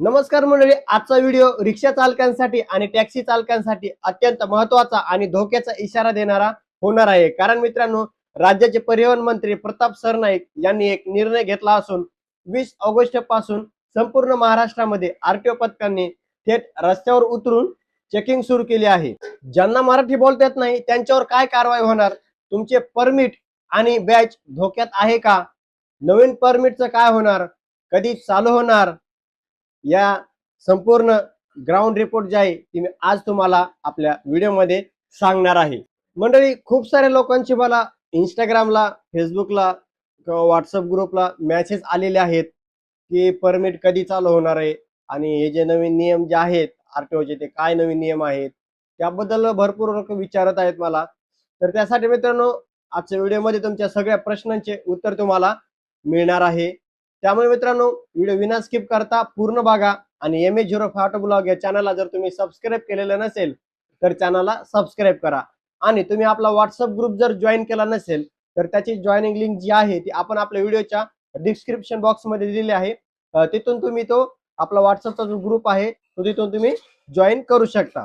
नमस्कार मंडळी, आजचा व्हिडिओ रिक्षा चालकांसाठी आणि टॅक्सी चालकांसाठी अत्यंत महत्त्वाचा आणि धोक्याचा इशारा देणारा होणार आहे। कारण मित्रांनो, राज्याचे परिवहन मंत्री प्रताप सरनाईक यांनी एक निर्णय घेतला असून 20 ऑगस्ट पासून संपूर्ण महाराष्ट्रामध्ये आरटीओ पथकांनी थेट रस्त्यावर उतरून चेकिंग सुरू केली आहे। ज्यांना मराठी बोलता येत नाही त्यांच्यावर काय कारवाई होणार, तुमचे परमिट आणि बॅच धोक्यात आहे का, नवीन परमिटचं काय होणार, कधी चालू होणार, या संपूर्ण ग्राउंड रिपोर्ट जे आहे ती मी आज तुम्हाला आपल्या व्हिडिओमध्ये सांगणार आहे। मंडळी, खूप साऱ्या लोकांची मला इंस्टाग्रामला, फेसबुकला किंवा व्हॉट्सअप ग्रुपला मेसेज आलेले आहेत की परमिट कधी चालू होणार आहे आणि हे जे नवीन नियम जे आहेत आरटीओचे ते काय नवीन नियम आहेत त्याबद्दल भरपूर लोक विचारत आहेत मला। तर त्यासाठी मित्रांनो, आजच्या व्हिडिओमध्ये तुमच्या सगळ्या प्रश्नांचे उत्तर तुम्हाला मिळणार आहे। त्यामुळे मित्रांनो, व्हिडिओ विना स्किप करता पूर्ण बघा आणि MH05 ऑटो ब्लॉग या चॅनलला जर तुम्ही सबस्क्राईब केलेलं नसेल तर चॅनलला सबस्क्राईब करा। आणि तुम्ही आपला व्हॉट्सअप ग्रुप जर जॉईन केला नसेल तर त्याची जॉईनिंग लिंक जी आहे ती आपण आपल्या व्हिडिओच्या डिस्क्रिप्शन बॉक्समध्ये दिलेली आहे। तिथून तुम्ही तो आपला व्हॉट्सअपचा जो ग्रुप आहे तो तिथून तुम्ही जॉईन करू शकता।